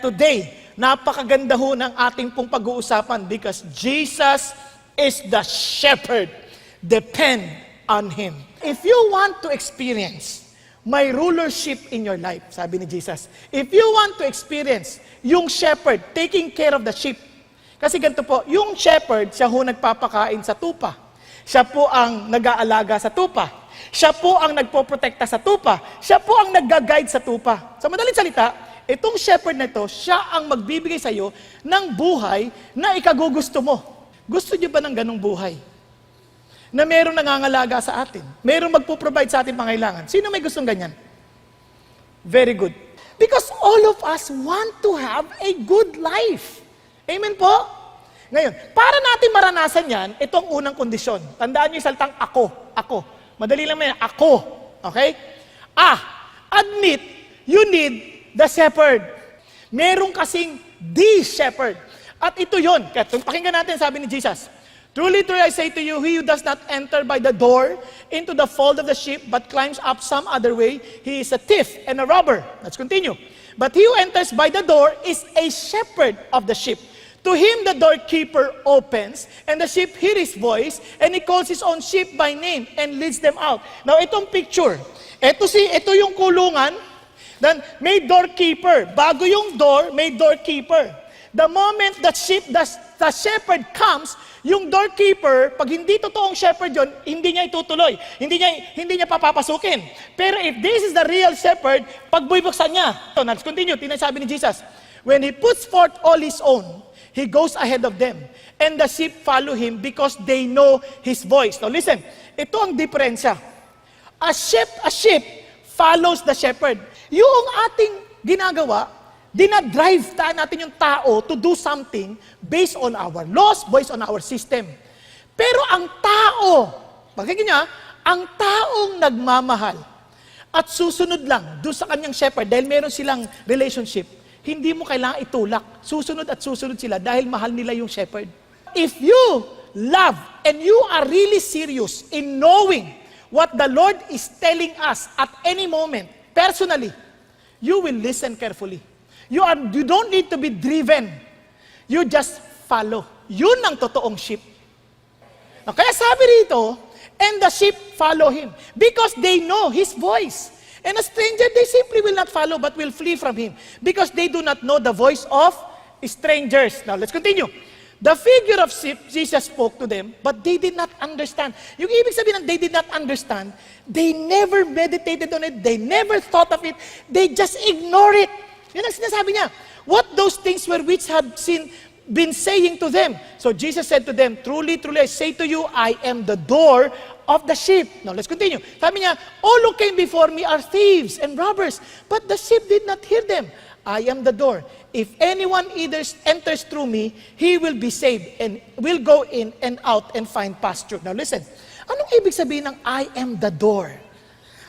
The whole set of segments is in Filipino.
Today, napakaganda ho ng ating pong pag-uusapan because Jesus is the shepherd. Depend on Him. If you want to experience my rulership in your life, sabi ni Jesus, if you want to experience yung shepherd taking care of the sheep, kasi ganito po, yung shepherd, siya ho nagpapakain sa tupa. Siya po ang nag-aalaga sa tupa. Siya po ang nagpoprotekta sa tupa. Siya po ang nag-guide sa tupa. Sa madaling salita, itong shepherd na ito, siya ang magbibigay sa iyo ng buhay na ikagugusto mo. Gusto niyo ba ng ganong buhay? Na merong nangangalaga sa atin. Merong magpo-provide sa ating pangailangan. Sino may gustong ganyan? Very good. Because all of us want to have a good life. Amen po? Ngayon, para natin maranasan yan, itong unang kondisyon. Tandaan niyo yung salitang ako. Ako. Madali lang yan. Ako. Okay? Admit you need the shepherd. Meron kasing the shepherd. At ito yun. Pakinggan natin, sabi ni Jesus. Truly, truly, I say to you, he who does not enter by the door into the fold of the sheep, but climbs up some other way, he is a thief and a robber. Let's continue. But he who enters by the door is a shepherd of the sheep. To him the doorkeeper opens, and the sheep hear his voice, and he calls his own sheep by name and leads them out. Now, itong picture, ito yung kulungan. Then, may doorkeeper. Bago yung door, may doorkeeper. The moment the shepherd comes, yung doorkeeper, pag hindi totoong shepherd yun, hindi niya itutuloy. Hindi niya papapasukin. Pero if this is the real shepherd, pag bubuksan niya. So, let's continue. Tinasabi ni Jesus, when he puts forth all his own, he goes ahead of them. And the sheep follow him because they know his voice. Now listen, ito ang diferensya. A sheep follows the shepherd. Yung ating ginagawa, dinadrive natin yung tao to do something based on our laws, based on our system. Pero ang tao, bakit niya, ang taong nagmamahal at susunod lang doon sa kanyang shepherd dahil meron silang relationship, hindi mo kailangan itulak. Susunod at susunod sila dahil mahal nila yung shepherd. If you love and you are really serious in knowing what the Lord is telling us at any moment, personally, you will listen carefully. You don't need to be driven. You just follow. Yun ang totoong sheep. Kaya sabi rito, and the sheep follow him because they know his voice. And a stranger, they simply will not follow but will flee from him because they do not know the voice of strangers. Now, let's continue. The figure of sheep, Jesus spoke to them, but they did not understand. Yung ibig sabihin ng they did not understand, they never meditated on it, they never thought of it, they just ignore it. Yan ang sinasabi niya. What those things were which had been saying to them. So Jesus said to them, truly, truly, I say to you, I am the door of the sheep. Now, let's continue. Sabi niya, all who came before me are thieves and robbers, but the sheep did not hear them. I am the door. If anyone either enters through me, he will be saved and will go in and out and find pasture. Now, listen. Anong ibig sabihin ng I am the door?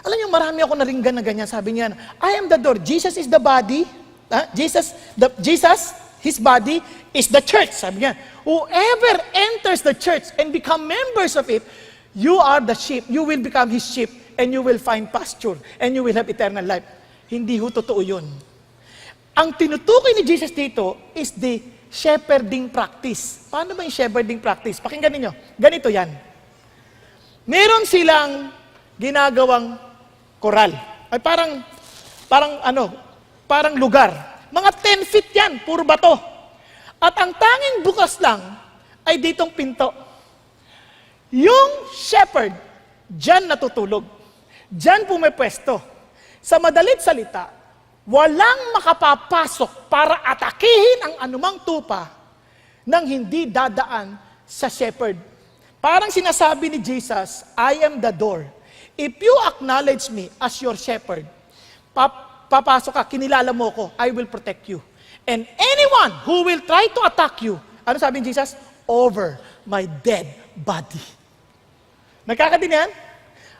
Alam niyo, marami ako naringgan na ganyan. Sabi niya, I am the door. Jesus is the body. Jesus, his body is the church. Sabi niya, whoever enters the church and become members of it, you are the sheep. You will become his sheep and you will find pasture and you will have eternal life. Hindi ho totoo yun. Ang tinutukoy ni Jesus dito is the shepherding practice. Paano ba yung shepherding practice? Pakinggan ninyo. Ganito yan. Meron silang ginagawang koral. Ay parang lugar. Mga 10 feet yan, puro bato. At ang tanging bukas lang ay ditong pinto. Yung shepherd, dyan natutulog. Dyan pumipwesto. Sa madalit salita, walang makapapasok para atakihin ang anumang tupa nang hindi dadaan sa shepherd. Parang sinasabi ni Jesus, I am the door. If you acknowledge me as your shepherd, papasok ka, kinilala mo ko, I will protect you. And anyone who will try to attack you, ano sabi ni Jesus? Over my dead body. Nagkakatindihan?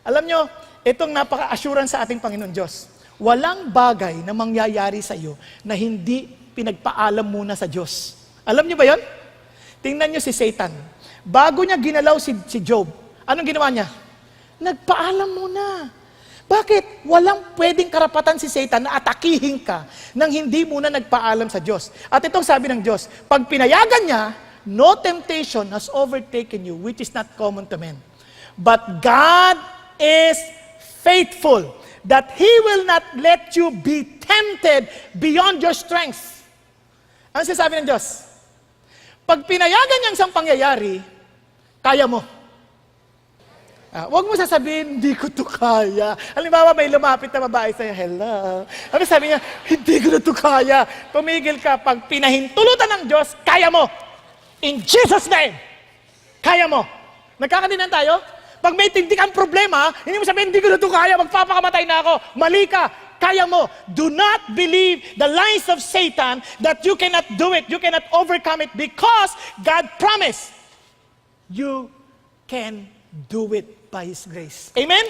Alam nyo, itong napaka-assurance sa ating Panginoon Diyos. Walang bagay na mangyayari sa iyo na hindi pinagpaalam muna sa Diyos. Alam niyo ba yon? Tingnan niyo si Satan. Bago niya ginalaw si Job, anong ginawa niya? Nagpaalam muna. Bakit? Walang pwedeng karapatan si Satan na atakihin ka nang hindi muna nagpaalam sa Diyos. At itong sabi ng Diyos, pag pinayagan niya, no temptation has overtaken you, which is not common to men. But God is faithful, that He will not let you be tempted beyond your strength. Ano sinasabi ng Diyos? Pag pinayagan niyang isang pangyayari, kaya mo. Huwag mo sasabihin, hindi ko to kaya. Halimbawa, may lumapit na babae sa'yo, hello. Ano sabi niya, hindi ko na to kaya. Tumigil ka, pag pinahintulutan ng Diyos, kaya mo. In Jesus' name, kaya mo. Nagkakaintindihan tayo? Pag may tindi kang problema, hindi mo sabihin, hindi ko na to kaya, magpapakamatay na ako. Mali ka, kaya mo. Do not believe the lies of Satan that you cannot do it, you cannot overcome it, because God promised you can do it by His grace. Amen?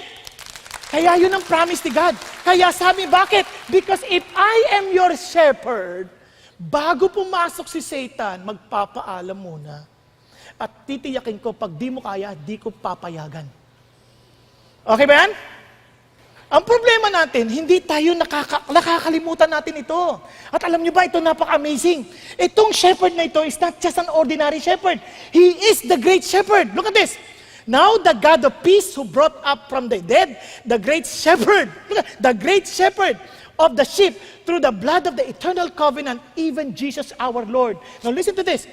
Kaya yun ang promise ni God. Kaya sabi, bakit? Because if I am your shepherd, bago pumasok si Satan, magpapaalam muna. At titiyakin ko, pag di mo kaya, di ko papayagan. Okay ba yan? Ang problema natin, hindi tayo nakakalimutan natin ito. At alam niyo ba, ito napaka-amazing. Itong shepherd na ito is not just an ordinary shepherd. He is the great shepherd. Look at this. Now the God of peace who brought up from the dead, the great shepherd of the sheep through the blood of the eternal covenant, even Jesus our Lord. Now listen to this.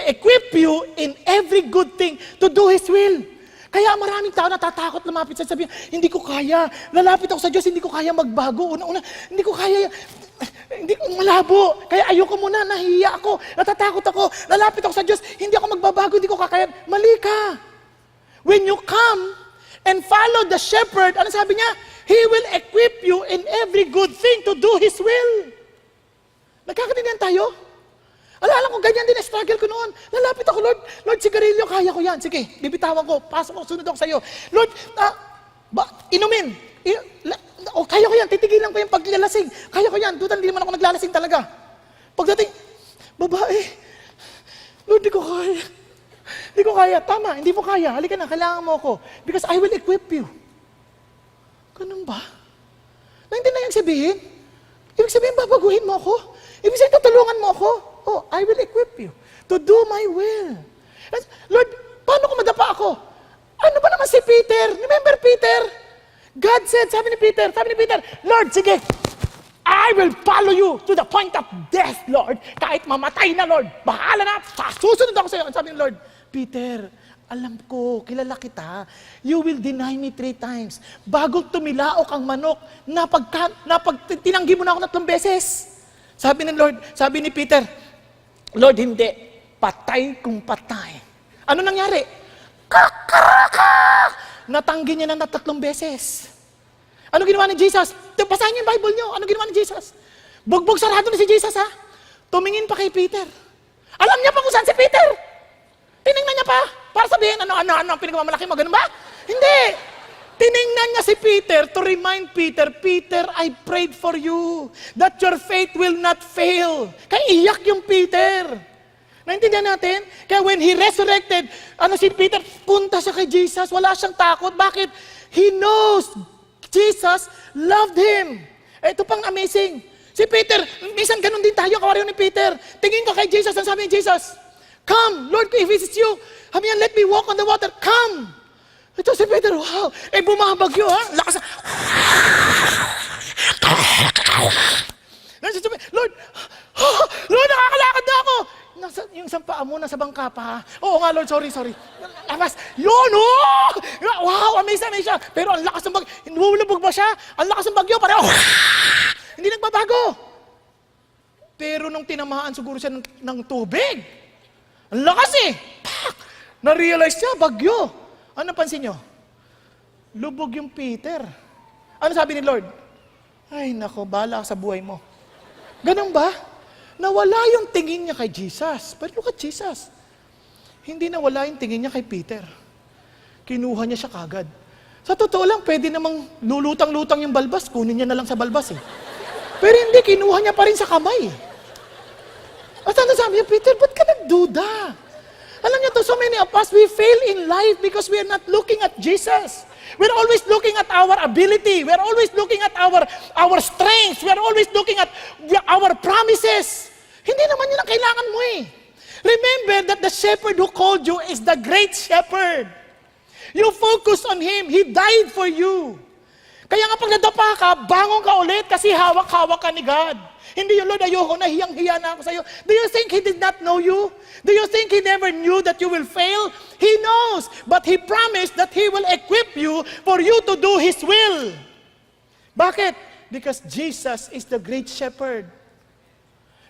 Equip you in every good thing to do His will. Kaya maraming tao natatakot lumapit sa sabihin, hindi ko kaya, lalapit ako sa Diyos, hindi ko kaya magbago. Una, hindi ko kaya, hindi ko malabo. Kaya ayoko muna, nahihiya ako, natatakot ako, lalapit ako sa Diyos, hindi ako magbabago, hindi ko kakayan. Mali ka. When you come and follow the shepherd, ano sabi niya? He will equip you in every good thing to do His will. Nagkakaintindihan tayo? Alala ko, ganyan din struggle ko noon. Lalapit ako, Lord, sigarilyo, kaya ko yan. Sige, bibitawan ko, pasok ako, sunod ako sa iyo. Lord, inumin. Kaya ko yan, titigilan ko yung paglalasing. Kaya ko yan, dudan, hindi naman ako naglalasing talaga. Pagdating, babae, Lord, di ko kaya. Hindi ko kaya. Tama, hindi mo kaya. Halika na, kailangan mo ako. Because I will equip you. Ganun ba? Naintindihan yung sabihin? Ibig sabihin, babaguhin mo ako? Ibig sabihin, tutulungan mo ako? Oh, I will equip you to do my will. Lord, paano kung madapa ako? Ano ba naman si Peter? Remember Peter? God said, sabi ni Peter, Lord, sige, I will follow you to the point of death, Lord. Kahit mamatay na, Lord, bahala na, susunod ako sa iyo. Sabi ni Lord, Peter, alam ko, kilala kita. You will deny me 3 times. Bago tumilaok ang manok, tinanggi mo na ako 3 beses. Sabi ni Lord, sabi ni Peter, Lord, hindi. Patay kung patay. Ano nangyari? Kakaraka! Natanggi niya na 3 beses. Ano ginawa ni Jesus? Basahin niyo yung Bible niyo. Ano ginawa ni Jesus? Bugbog sarado na si Jesus, ha? Tumingin pa kay Peter. Alam niya pa kung saan si Peter. Tinignan niya pa. Para sabihin, ano, ang pinagmamalaki mo, ganun ba? Hindi. Tinignan niya si Peter to remind Peter, Peter, I prayed for you that your faith will not fail. Kaya iyak yung Peter. Naintindihan natin? Kaya when He resurrected, si Peter, punta siya kay Jesus. Wala siyang takot. Bakit? He knows Jesus loved him. Ito pang amazing. Si Peter, minsan ganun din tayo, kawaryo ni Peter. Tingin ka kay Jesus, ang sabi ni Jesus, come, Lord, if it is you, let me walk on the water, come. Ito si Peter, wow. Bumabagyo, ha? Lakas na. Lord, nakakalakad na ako. Yung isang paa mo, nasa bangka pa, ha? Oo nga, Lord, sorry. Lakas, yun, oh! Wow, amazing siya. Pero ang lakas ng bagyo, lumulubog ba siya? Ang lakas ng bagyo, pareho. Hindi nagbabago. Pero nung tinamaan siguro siya ng tubig, ang lakas eh. Pak! Na-realize niya, bagyo. Ano napansin niyo? Lubog yung Peter. Ano sabi ni Lord? Ay, nako, bahala ka sa buhay mo. Ganun ba? Nawala yung tingin niya kay Jesus. But look at Jesus. Hindi nawala yung tingin niya kay Peter. Kinuha niya siya kagad. Sa totoo lang, pwede namang lulutang-lutang yung balbas. Kunin niya na lang sa balbas eh. Pero hindi, kinuha niya pa rin sa kamay. At ano sabi niya, Peter, ba't ka nagduda? Alam niyo to, so many of us, we fail in life because we are not looking at Jesus. We're always looking at our ability. We're always looking at our strengths. We're always looking at our promises. Hindi naman yun ang kailangan mo eh. Remember that the shepherd who called you is the great shepherd. You focus on Him. He died for you. Kaya nga pag nadapa ka, bangon ka ulit kasi hawak-hawak ka ni God. Hindi yun, Lord, ayoko na, hiyang-hiya na ako sa iyo. Do you think He did not know you? Do you think He never knew that you will fail? He knows, but He promised that He will equip you for you to do His will. Bakit? Because Jesus is the great shepherd.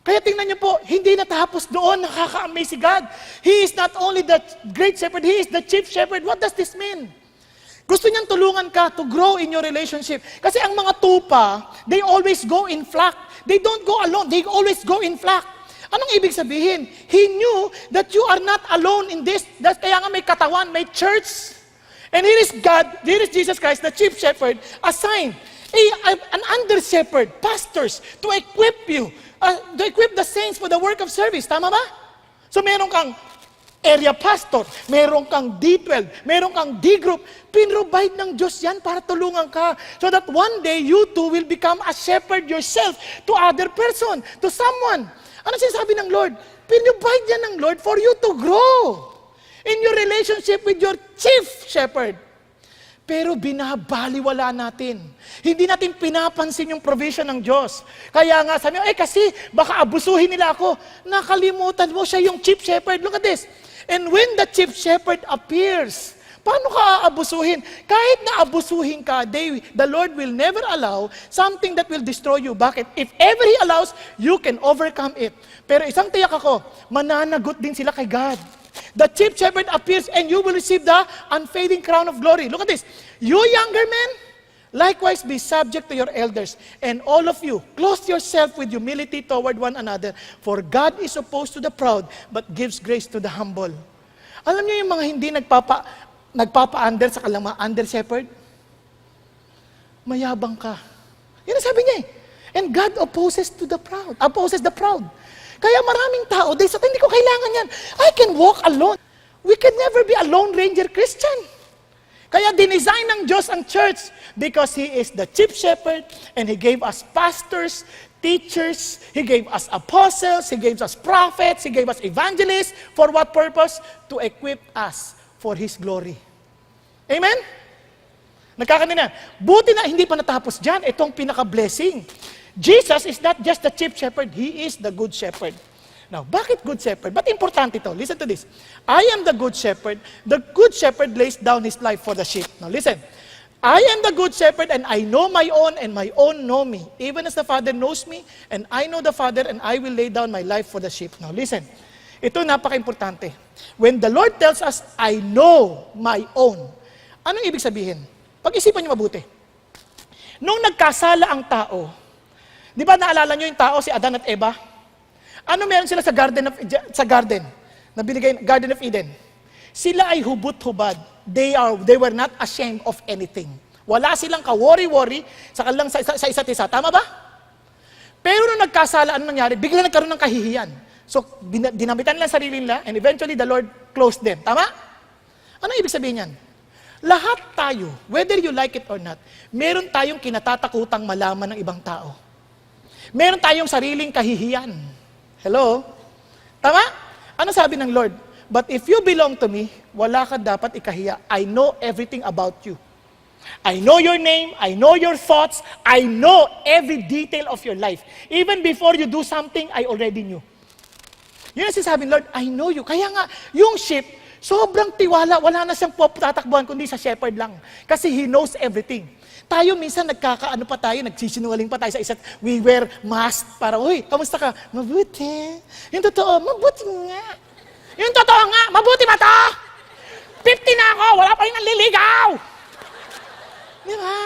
Kaya tingnan niyo po, hindi natapos doon, nakaka-amaze si God. He is not only the great shepherd, He is the chief shepherd. What does this mean? Gusto niyang tulungan ka to grow in your relationship. Kasi ang mga tupa, they always go in flock. They don't go alone, they always go in flock. Anong ibig sabihin? He knew that you are not alone in this. Kaya nga may katawan, may church. And here is God, here is Jesus Christ, the chief shepherd, assigned an under-shepherd, pastors, to equip you, to equip the saints for the work of service. Tama ba? So meron kang area pastor, meron kang D12, meron kang D-group, pinrovide ng Diyos yan para tulungan ka. So that one day, you too will become a shepherd yourself to other person, to someone. Ano sinasabi ng Lord? Pinrovide yan ng Lord for you to grow in your relationship with your chief shepherd. Pero binabaliwala natin. Hindi natin pinapansin yung provision ng Diyos. Kaya nga sabi mo, kasi baka abusuhin nila ako. Nakalimutan mo siya yung chief shepherd. Look at this. And when the chief shepherd appears, paano ka aabusuhin? Kahit na abusuhin ka, the Lord will never allow something that will destroy you. Bakit? If ever He allows, you can overcome it. Pero isang tiyak ako, mananagot din sila kay God. The chief shepherd appears and you will receive the unfading crown of glory. Look at this. You younger men, likewise be subject to your elders. And all of you, clothe yourself with humility toward one another. For God is opposed to the proud, but gives grace to the humble. Alam niyo yung mga hindi nagpapa-under sa kalang mga under shepherd? Mayabang ka. Yan ang sabi niya eh. And God opposes the proud. Kaya maraming tao, they say, hindi ko kailangan yan. I can walk alone. We can never be a Lone Ranger Christian. Kaya dinesign ng Diyos ang church because He is the chief shepherd and He gave us pastors, teachers, He gave us apostles, He gave us prophets, He gave us evangelists. For what purpose? To equip us for His glory. Amen? Nagkakanina. Buti na hindi pa natapos dyan. Itong pinaka-blessing. Jesus is not just the chief shepherd, He is the good shepherd. Now, bakit good shepherd? But importante ito. Listen to this. I am the good shepherd. The good shepherd lays down his life for the sheep. Now, listen. I am the good shepherd and I know my own and my own know me. Even as the Father knows me and I know the Father and I will lay down my life for the sheep. Now, listen. Ito napaka-importante. When the Lord tells us, I know my own, anong ibig sabihin? Pag-isipan niyo mabuti. Nung nagkasala ang tao, di ba naalala niyo yung tao, si Adan at Eva? Ano meron sila sa garden na binigay, Garden of Eden? Sila ay hubot-hubad. They were not ashamed of anything. Wala silang ka-worry-worry sa isa't isa. Tama ba? Pero nung nagkasala, ano nangyari? Bigla nagkaroon ng kahihiyan. So, dinamitan nila sarili nila and eventually the Lord closed them. Tama? Ano ibig sabihin yan? Lahat tayo, whether you like it or not, meron tayong kinatatakutang malaman ng ibang tao. Meron tayong sariling kahihiyan. Hello? Tama? Ano sabi ng Lord? But if you belong to me, wala ka dapat ikahiya. I know everything about you. I know your name, I know your thoughts, I know every detail of your life. Even before you do something, I already knew. Yun ang sinasabi ng Lord, I know you. Kaya nga, yung sheep, sobrang tiwala, wala na siyang tatakbuhan, kundi sa shepherd lang. Kasi He knows everything. Tayo minsan nagsisinungaling pa tayo sa isa't, we wear mask para, uy, kamusta ka? Mabuti. Yung totoo, mabuti nga. Yung totoo nga, mabuti ba to? 50 na ako, wala pa rin nanliligaw. Di ba?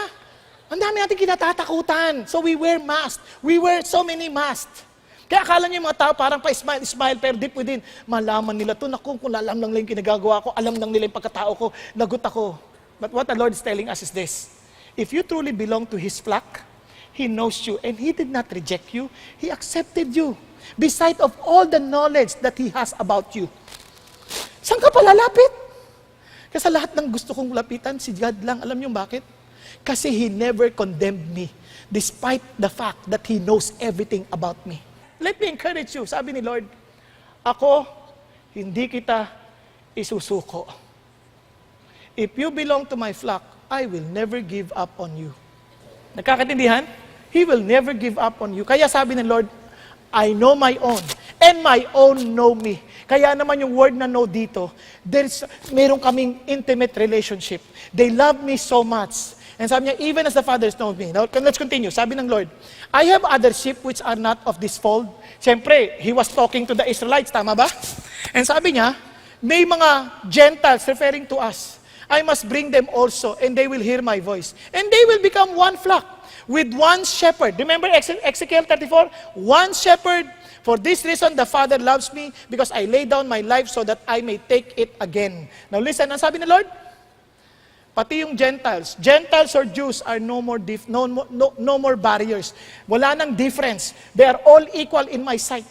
Ang dami natin kinatatakutan. So we wear masks. We wear so many masks. Kaya akala niyo yung mga tao parang pa-smile, pero deep within, malaman nila to, naku, kung alam lang yung ginagawa ko, alam lang nila yung pagkatao ko, lagot ako. But what the Lord is telling us is this. If you truly belong to His flock, He knows you, and He did not reject you. He accepted you, beside of all the knowledge that He has about you. Saan ka palalapit? Kasi sa lahat ng gusto kong lapitan, si God lang. Alam niyo bakit? Kasi He never condemned me, despite the fact that He knows everything about me. Let me encourage you. Sabi ni Lord, ako, hindi kita isusuko. If you belong to my flock, I will never give up on you. Nagkakaintindihan? He will never give up on you. Kaya sabi ng Lord, I know my own, and my own know me. Kaya naman yung word na know dito, meron kaming intimate relationship. They love me so much. And sabi niya, even as the Father knows me. Now, let's continue. Sabi ng Lord, I have other sheep which are not of this fold. Siyempre, He was talking to the Israelites, tama ba? And sabi niya, may mga Gentiles referring to us. I must bring them also, and they will hear my voice. And they will become one flock, with one shepherd. Remember Ezekiel 34? One shepherd. For this reason, the Father loves me, because I lay down my life so that I may take it again. Now listen, ang sabi ng Lord? Pati yung Gentiles or Jews are no more barriers. Wala nang difference. They are all equal in my sight.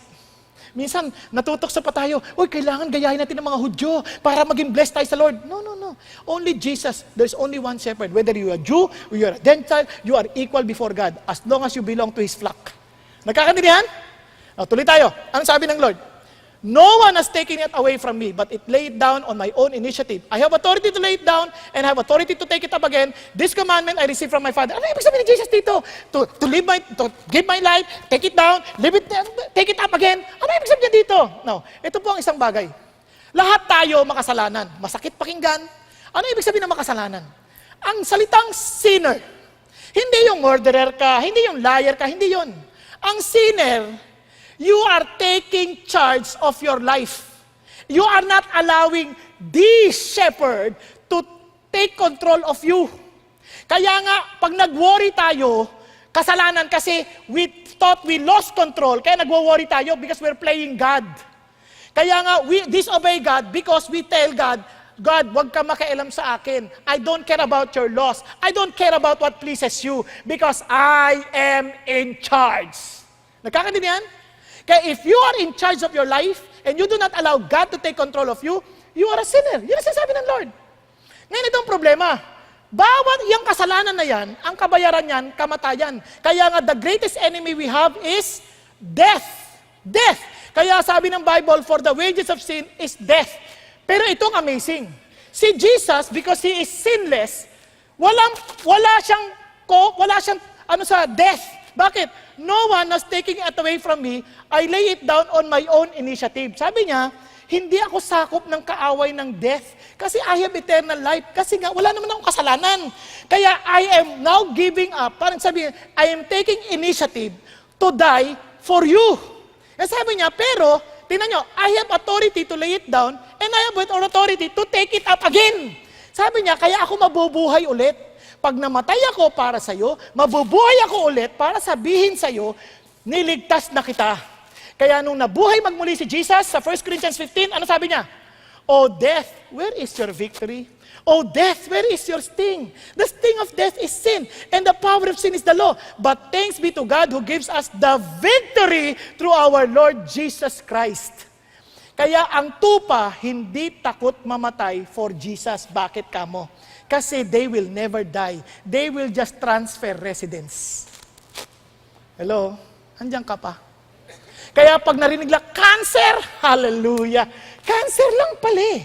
Minsan, natutokso pa tayo, kailangan gayahin natin ng mga Hudyo para maging blessed tayo sa Lord. No. Only Jesus. There's only one shepherd. Whether you are Jew or you are a Gentile, you are equal before God as long as you belong to His flock. Nagkakaintindihan? Tuloy tayo. Ano sabi ng Lord? No one has taken it away from me, but it laid down on my own initiative. I have authority to lay it down and have authority to take it up again. This commandment I received from my Father. Ano ibig sabihin ni Jesus dito? To give my life, take it down, take it up again. Ano ibig sabihin dito? No, ito po ang isang bagay. Lahat tayo makasalanan. Masakit pakinggan. Ano ibig sabihin ng makasalanan? Ang salitang sinner, hindi yung murderer ka, hindi yung liar ka, hindi yun. Ang sinner, you are taking charge of your life. You are not allowing the shepherd to take control of you. Kaya nga, pag nag-worry tayo, kasalanan kasi we thought we lost control, kaya nag-worry tayo because we're playing God. Kaya nga, we disobey God because we tell God, God, wag ka makialam sa akin. I don't care about your loss. I don't care about what pleases you because I am in charge. Nagkakaintindihan? Kaya if you are in charge of your life and you do not allow God to take control of you, you are a sinner. Yun ang sinasabi ng Lord. Ngayon itong problema. Bawat yung kasalanan na yan, ang kabayaran yan, kamatayan. Kaya nga the greatest enemy we have is death. Death. Kaya sabi ng Bible, for the wages of sin is death. Pero itong amazing. Si Jesus, because He is sinless, wala siyang sa death. Bakit? No one has taken it away from me. I lay it down on my own initiative. Sabi niya, hindi ako sakop ng kaaway ng death. Kasi I have eternal life. Kasi nga, wala naman akong kasalanan. Kaya I am now giving up. Parang sabi niya, I am taking initiative to die for you. Kasi sabi niya, pero, tingnan nyo, I have authority to lay it down and I have authority to take it up again. Sabi niya, kaya ako mabubuhay ulit. Pag namatay ako para sa'yo, mabubuhay ako ulit para sabihin sa'yo, niligtas na kita. Kaya nung nabuhay magmuli si Jesus sa 1 Corinthians 15, ano sabi niya? O death, where is your victory? O death, where is your sting? The sting of death is sin, and the power of sin is the law. But thanks be to God who gives us the victory through our Lord Jesus Christ. Kaya ang tupa, hindi takot mamatay for Jesus. Bakit kamo? Kasi they will never die. They will just transfer residence. Hello? Andiyan ka pa? Kaya pag narinig lang, cancer! Hallelujah! Cancer lang pala eh.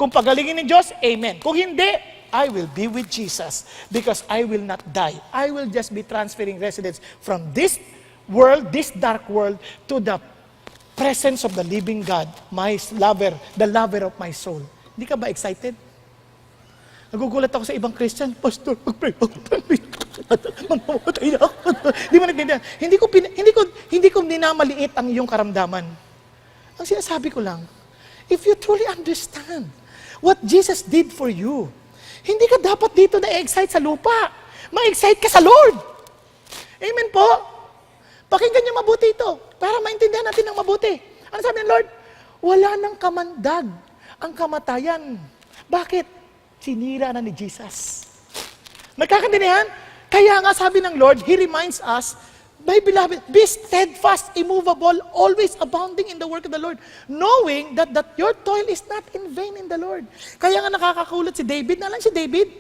Kung pagalingin ng Diyos, amen. Kung hindi, I will be with Jesus because I will not die. I will just be transferring residence from this world, this dark world, to the presence of the living God, my lover, the lover of my soul. Hindi ka ba excited? Nagugulat ako sa ibang Christian, Pastor, mag-pray ako. Mamamatay na ako. Di ba nagtindihan? Hindi ko ninamaliit ang iyong karamdaman. Ang sinasabi ko lang, if you truly understand what Jesus did for you, hindi ka dapat dito na-excite sa lupa. Ma-excite ka sa Lord. Amen po? Pakinggan niyo mabuti ito para maintindihan natin ng mabuti. Ano sabi ng Lord? Wala nang kamandag ang kamatayan. Bakit? Sinira na ni Jesus. Nagkakaintindihan? Kaya nga sabi ng Lord, He reminds us, My beloved, be steadfast, immovable, always abounding in the work of the Lord, knowing that your toil is not in vain in the Lord. Kaya nga nakakakulot si David, nalang si David,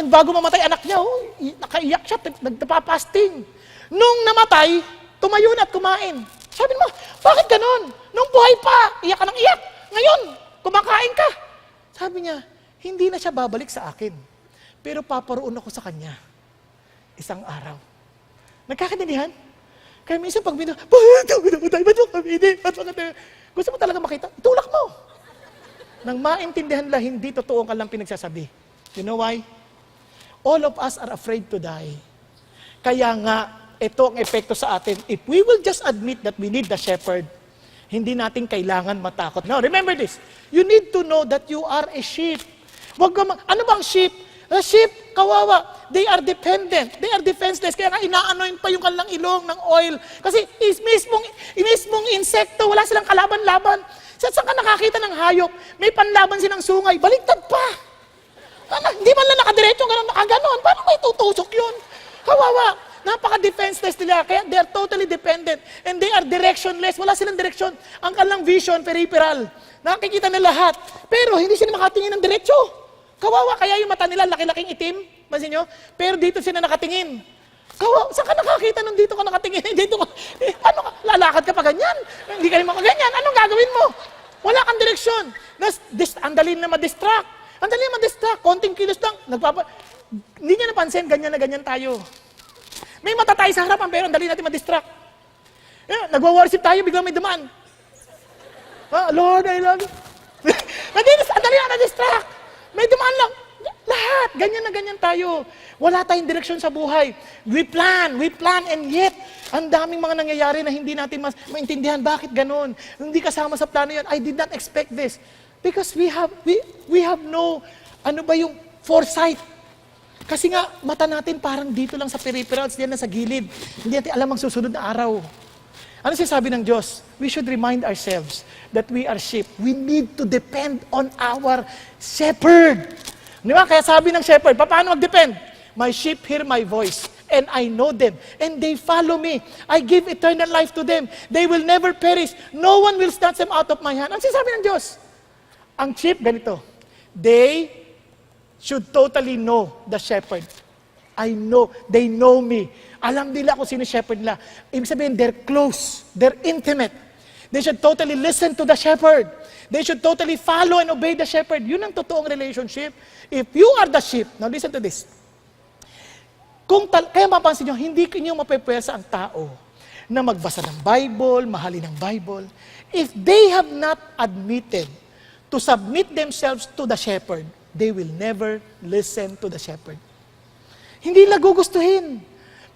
bago mamatay anak niya, nakaiyak siya, nagpapasting. Nung namatay, tumayo na at kumain. Sabi mo, bakit ganon? Nung buhay pa, iyak ka ng iyak. Ngayon, kumakain ka. Sabi niya, hindi na siya babalik sa akin. Pero paparoon ako sa kanya. Isang araw. Nagkakaintindihan? Kaya minsan pag ba't mo kami? Gusto mo talaga makita? Itulak mo. Nang maintindihan nila, hindi totoo ka lang pinagsasabi. You know why? All of us are afraid to die. Kaya nga, ito ang epekto sa atin. If we will just admit that we need the shepherd, hindi natin kailangan matakot. Now, remember this. You need to know that you are a sheep. Ano bang sheep? A sheep, kawawa. They are dependent. They are defenseless. Kaya nga inaanoin pa yung kanilang ilong ng oil. Kasi mismong insekto, wala silang kalaban-laban. Saan ka nakakita ng hayop? May panlaban silang sungay. Baliktad pa. Hindi man lang nakadiretso, nakaganon. Paano may tutusok yun? Kawawa. Napaka-defenseless nila. Kaya they are totally dependent. And they are directionless. Wala silang direksyon. Ang kanilang vision, peripheral. Nakikita na lahat. Pero hindi sila makatingin ng diretsyo. Kawawa, kaya yung mata nila laki-laking itim. Pansin nyo? Pero dito sila nakatingin. Kawawa, saan ka nakakita nung dito ka nakatingin? Dito ka, ano ka? Lalakad ka pa ganyan? Hindi ka rin makaganyan. Anong gagawin mo? Wala kang direksyon. Ang dali na ma-distract. Ang dali na ma-distract. Konting kilos lang. Hindi niya napansin, ganyan na ganyan tayo. May mata tayo sa harapan, pero ang dali natin ma-distract. Nagwa-worship tayo, biglang may dumaan. Lord, I love you. Ang dali na na-distract. May dumaan lang. Lahat. Ganyan na ganyan tayo. Wala tayong direksyon sa buhay. We plan, and yet, ang daming mga nangyayari na hindi natin maintindihan. Bakit ganun? Hindi kasama sa plano yan. I did not expect this. Because we have no, foresight. Kasi nga, mata natin parang dito lang sa peripherals, diyan na sa gilid. Hindi natin alam ang susunod na araw. Ano sinasabi ng Diyos? We should remind ourselves that we are sheep. We need to depend on our shepherd. Di ba? Kaya sabi ng shepherd, paano mag-depend? My sheep hear my voice, and I know them, and they follow me. I give eternal life to them. They will never perish. No one will snatch them out of my hand. Ang sinasabi ng Diyos? Ang sheep, ganito. They should totally know the shepherd. They know me. Alam nila kung sino shepherd nila. Ibig sabihin, they're close. They're intimate. They should totally listen to the shepherd. They should totally follow and obey the shepherd. Yun ang totoong relationship. If you are the sheep, now listen to this. Kaya mapansin nyo, hindi kinyo mapepwersa ang tao na magbasa ng Bible, mahalin ng Bible. If they have not admitted to submit themselves to the shepherd, they will never listen to the shepherd. Hindi nila gugustuhin.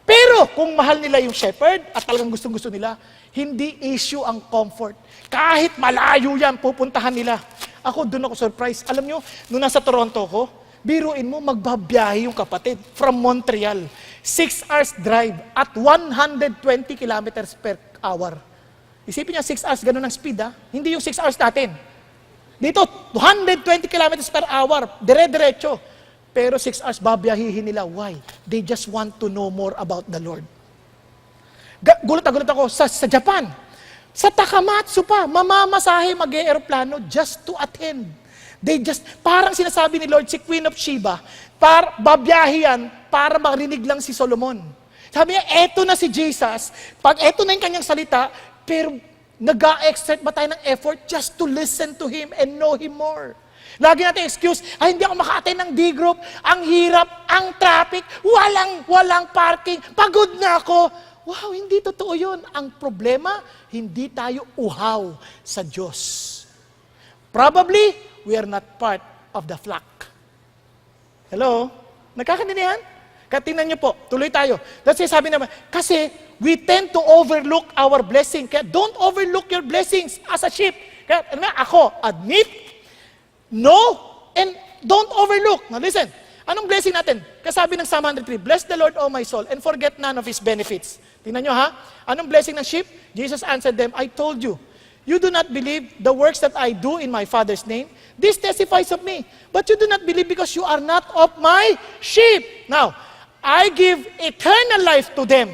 Pero kung mahal nila yung shepherd at talagang gustong-gusto nila, hindi issue ang comfort. Kahit malayo yan, pupuntahan nila. Ako, doon ako surprise. Alam nyo, nung nasa Toronto ko, biruin mo, magbabiyahe yung kapatid from Montreal. 6 hours drive at 120 kilometers per hour. Isipin niya, 6 hours, ganun ang speed ha. Hindi yung 6 hours natin. Dito, 120 kilometers per hour, dire-diretso. Pero 6 hours, babiyahihin nila. Why? They just want to know more about the Lord. Gulat ako sa Japan. Sa Takamatsu pa, mamamasahe mag-e-aeroplano just to attend. Parang sinasabi ni Lord, si Queen of Sheba, babiyahe yan para marinig lang si Solomon. Sabi niya, eto na si Jesus, pag eto na yung kanyang salita, pero nag-a-exert ba tayo ng effort just to listen to Him and know Him more? Lagi natin excuse, hindi ako maka-attend ng D-group, ang hirap, ang traffic, walang parking, pagod na ako. Wow, hindi totoo yun. Ang problema, hindi tayo uhaw sa Diyos. Probably, we are not part of the flock. Hello? Nagkakaintindihan? Kaya tingnan niyo po, tuloy tayo. That's why sabi naman, kasi we tend to overlook our blessing. Kaya don't overlook your blessings as a sheep. Kaya ako, admit, no, and don't overlook. Now listen, anong blessing natin? Kasabi ng Psalm 103, bless the Lord, O my soul, and forget none of His benefits. Tingnan nyo ha, anong blessing ng sheep? Jesus answered them, I told you, you do not believe the works that I do in my Father's name. This testifies of me. But you do not believe because you are not of my sheep. Now, I give eternal life to them.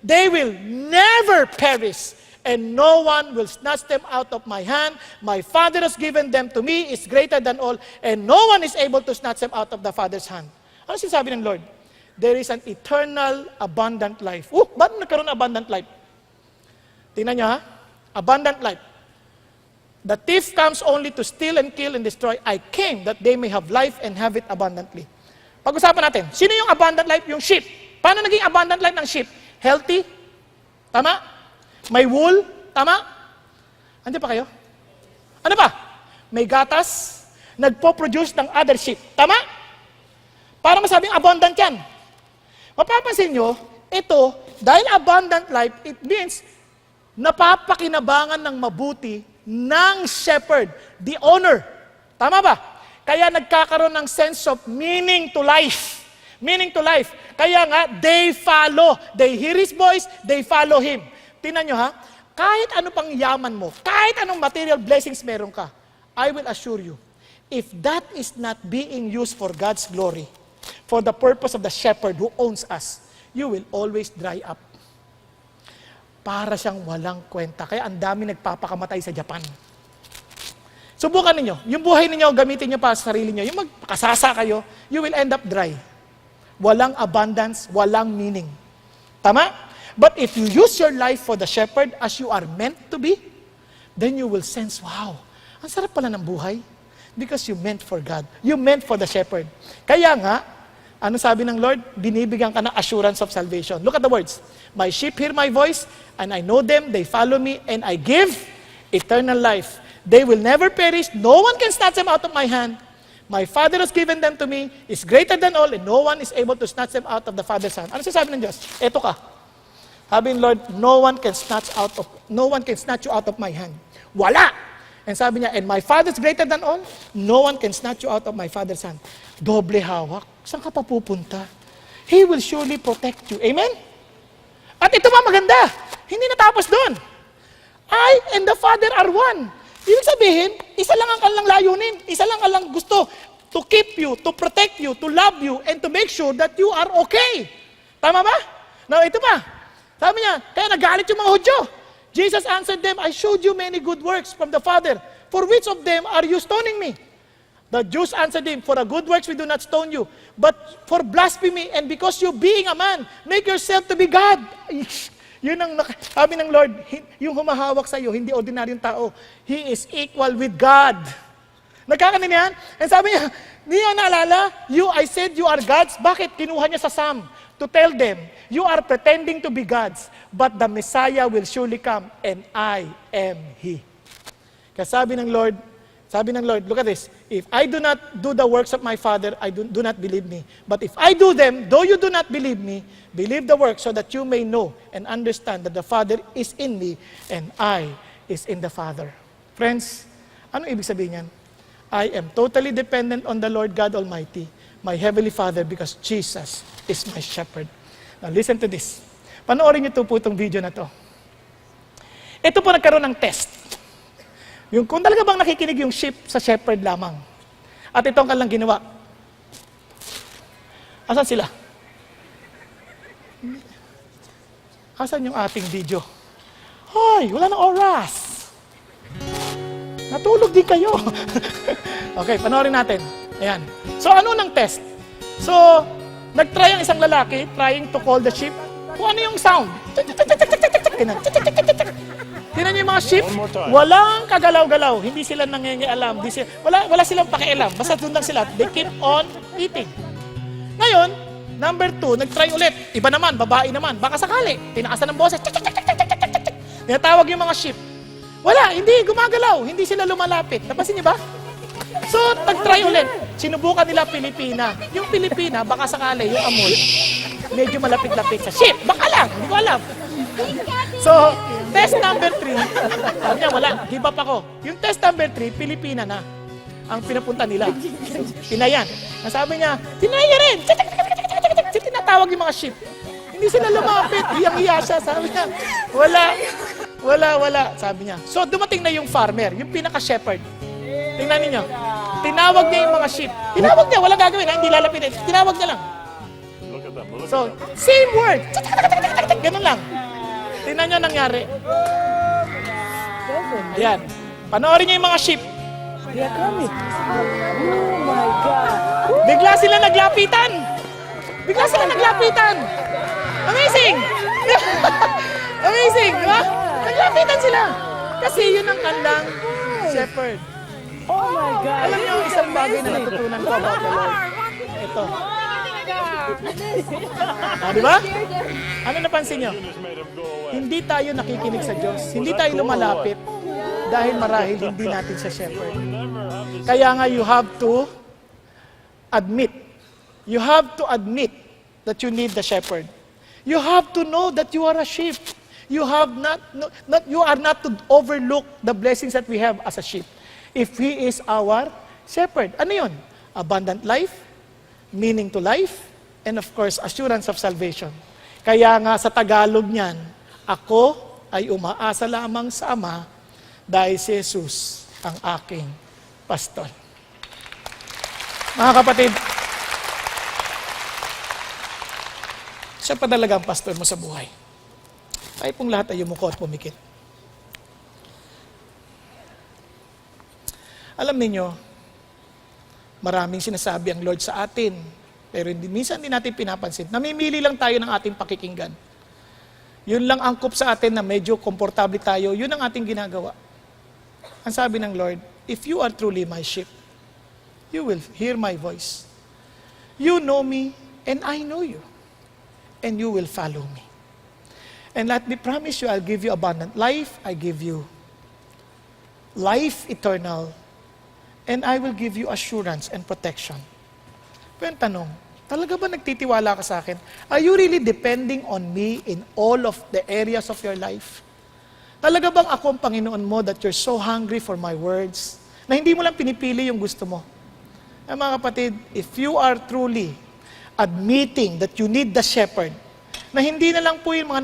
They will never perish, and no one will snatch them out of my hand. My Father has given them to me, is greater than all, and no one is able to snatch them out of the Father's hand. Ano sinasabi ng Lord? There is an eternal, abundant life. Ba't nagkaroon ng abundant life? Tingnan niyo ha? Abundant life. The thief comes only to steal and kill and destroy. I came that they may have life and have it abundantly. Pag-usapan natin, sino yung abundant life? Yung sheep. Paano naging abundant life ng sheep? Healthy? Tama? May wool? Tama? Andiyan pa kayo? Ano pa? May gatas? Nagpo-produce ng other sheep. Tama? Para masabing abundant yan. Mapapansin nyo, ito, dahil abundant life, it means napapakinabangan ng mabuti ng shepherd, the owner. Tama ba? Kaya nagkakaroon ng sense of meaning to life. Meaning to life. Kaya nga, they follow. They hear His voice, they follow Him. Tingnan nyo ha, kahit ano pang yaman mo, kahit anong material blessings meron ka, I will assure you, if that is not being used for God's glory, for the purpose of the shepherd who owns us, you will always dry up. Para siyang walang kwenta. Kaya ang dami nagpapakamatay sa Japan. Subukan ninyo. Yung buhay ninyo, gamitin nyo pa sa sarili nyo. Yung magpakasasa kayo, you will end up dry. Walang abundance, walang meaning. Tama? But if you use your life for the shepherd as you are meant to be, then you will sense, wow, ang sarap pala ng buhay. Because you meant for God. You meant for the shepherd. Kaya nga, ano sabi ng Lord? Binibigyan ka ng assurance of salvation. Look at the words. My sheep hear my voice, and I know them, they follow me, and I give eternal life. They will never perish. No one can snatch them out of my hand. My Father has given them to me, is greater than all, and no one is able to snatch them out of the Father's hand. Ano sabi ng Diyos? Eto ka. Sabi ng Lord, no one can snatch you out of my hand. Wala! And sabi niya, and my Father is greater than all, no one can snatch you out of my Father's hand. Doble hawak. Saan ka pa pupunta? He will surely protect you. Amen? At ito pa maganda. Hindi natapos doon. I and the Father are one. Ibig sabihin, isa lang ang kanilang layunin. Isa lang ang gusto. To keep you, to protect you, to love you, and to make sure that you are okay. Tama ba? Now, ito pa. Sabi niya, kaya nagalit yung mga Hudyo. Jesus answered them, I showed you many good works from the Father. For which of them are you stoning me? The Jews answered him, for the good works we do not stone you, but for blasphemy, and because you being a man, make yourself to be God. Yun ang sabi ng Lord, yung humahawak sa iyo, hindi ordinaryong tao. He is equal with God. Nagkakanin yan? And sabi niya, hindi niya naalala, I said you are gods. Bakit? Kinuha niya sa Psalm to tell them, you are pretending to be gods, but the Messiah will surely come, and I am He. Kaya sabi ng Lord, look at this, if I do not do the works of my Father, do not believe me. But if I do them, though you do not believe me, believe the works so that you may know and understand that the Father is in me and I is in the Father. Friends, ano ibig sabihin yan? I am totally dependent on the Lord God Almighty, my Heavenly Father, because Jesus is my shepherd. Now listen to this. Panoorin niyo po itong video na to. Ito po nagkaroon ng test. Yung kung talaga bang nakikinig yung sheep sa shepherd lamang. At itong kanilang ginawa. Asan sila? Asan yung ating video? Hoy, wala nang oras. Natulog din kayo. Okay, panoorin natin. Ayan. So, ano ng test? So, nag-try ang isang lalaki, trying to call the sheep. Kung ano yung sound? Tingnan niyo yung mga sheep, walang kagalaw-galaw, hindi sila nangingialam, wala silang pakialam, basta doon lang sila, they keep on eating. Ngayon, number 2, nag-try ulit, iba naman, babae naman, baka sakali, tinakasan ng boses, tinatawag yung mga sheep, wala, hindi gumagalaw, hindi sila lumalapit, napansin niyo ba? So, nag-try ulit, sinubukan nila Pilipina, yung Pilipina, baka sakali, yung amoy, medyo malapit-lapit sa sheep, baka lang, hindi ko alam. So, test number 3, sabi niya, wala, give up ako. Yung test number 3, Pilipina na ang pinapunta nila. Tinayan. Sabi niya, tinaya rin! Tinatawag yung mga sheep. Hindi sila lumapit, hiyang-hiya siya. Sabi niya, wala, sabi niya. So, dumating na yung farmer, yung pinaka-shepherd. Tingnan niyo. Tinawag niya yung mga sheep. Tinawag niya, wala gagawin, hindi lalapit. Tinawag niya lang. So, same word. Ganun lang. Tingnan nyo nangyari. Ayan. Panoorin nyo yung mga sheep. They are coming. Oh my God. Bigla sila naglapitan. Bigla sila naglapitan. Amazing! Amazing, di ba? Naglapitan sila. Kasi yun ang kanilang shepherd. Oh my God. Alam niyo, isang bagay na natutunan ko about the Lord. Ito. Di ba? Ano napansin niyo? Hindi tayo nakikinig sa Diyos. Hindi tayo lumalapit dahil marahil hindi natin siya shepherd. Kaya nga you have to admit. You have to admit that you need the shepherd. You have to know that you are a sheep. You have you are not to overlook the blessings that we have as a sheep. If He is our shepherd. Ano yun? Abundant life, meaning to life, and of course, assurance of salvation. Kaya nga sa Tagalog niyan, ako ay umaasa lamang sa Ama dahil si Jesus ang aking pastor. Mga kapatid, siya pa talaga ang pastor mo sa buhay. Tayo pong lahat ay yumuko at pumikit. Alam niyo, maraming sinasabi ang Lord sa atin, pero minsan hindi natin pinapansin. Namimili lang tayo ng ating pakikinggan. Yun lang angkop sa atin na medyo komportable tayo, yun ang ating ginagawa. Ang sabi ng Lord, if you are truly my sheep, you will hear my voice. You know me, and I know you. And you will follow me. And let me promise you, I'll give you abundant life, I give you life eternal, and I will give you assurance and protection. Pero yung tanong, talaga ba nagtitiwala ka sa akin? Are you really depending on me in all of the areas of your life? Talaga bang ako ang Panginoon mo that you're so hungry for my words, na hindi mo lang pinipili yung gusto mo? Mga kapatid, if you are truly admitting that you need the shepherd, na hindi na lang po yung mga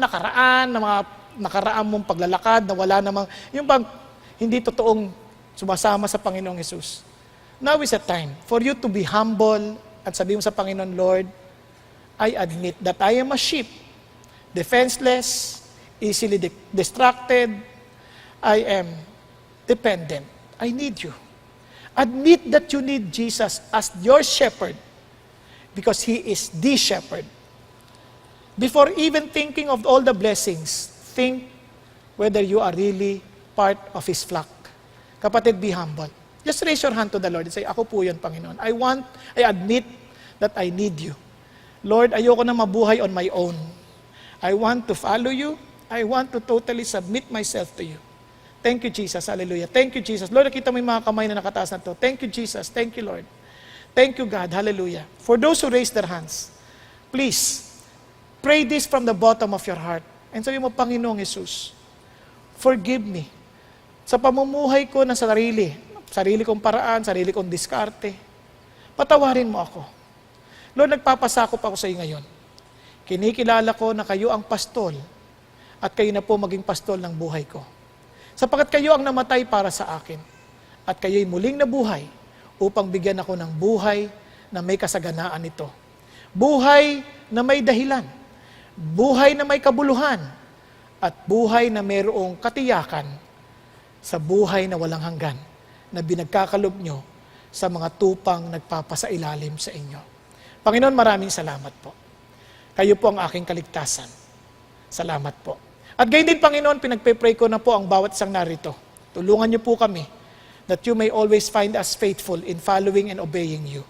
nakaraan mong paglalakad, na wala namang, yung bang hindi totoong sumasama sa Panginoong Jesus. Now is the time for you to be humble at sabihin mo sa Panginoon, Lord, I admit that I am a sheep, defenseless, easily distracted, I am dependent. I need you. Admit that you need Jesus as your shepherd because He is the shepherd. Before even thinking of all the blessings, think whether you are really part of His flock. Kapatid, be humble. Just raise your hand to the Lord and say, ako po yun, Panginoon. I admit that I need you. Lord, ayoko na mabuhay on my own. I want to follow you. I want to totally submit myself to you. Thank you, Jesus. Hallelujah. Thank you, Jesus. Lord, nakita mo yung mga kamay na nakataas na to. Thank you, Jesus. Thank you, Lord. Thank you, God. Hallelujah. For those who raise their hands, please, pray this from the bottom of your heart. And sabi mo, Panginoong Jesus, forgive me sa pamumuhay ko ng sarili kong paraan, sarili kong diskarte. Patawarin mo ako. Lord, nagpapasakop ako sa iyo ngayon. Kinikilala ko na kayo ang pastol at kayo na po maging pastol ng buhay ko. Sapagkat kayo ang namatay para sa akin at kayo'y muling nabuhay upang bigyan ako ng buhay na may kasaganaan nito. Buhay na may dahilan. Buhay na may kabuluhan at buhay na mayroong katiyakan sa buhay na walang hanggan na binagkakalob nyo sa mga tupang nagpapasailalim sa inyo. Panginoon, maraming salamat po. Kayo po ang aking kaligtasan. Salamat po. At gayon din, Panginoon, pinagpe-pray ko na po ang bawat isang narito. Tulungan niyo po kami that you may always find us faithful in following and obeying you.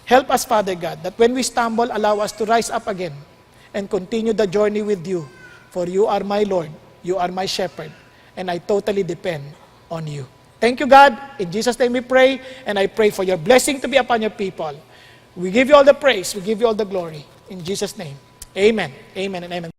Help us, Father God, that when we stumble, allow us to rise up again and continue the journey with you. For you are my Lord, you are my shepherd, and I totally depend on you. Thank you, God. In Jesus' name we pray, and I pray for your blessing to be upon your people. We give you all the praise, we give you all the glory. In Jesus' name, amen, amen, and amen.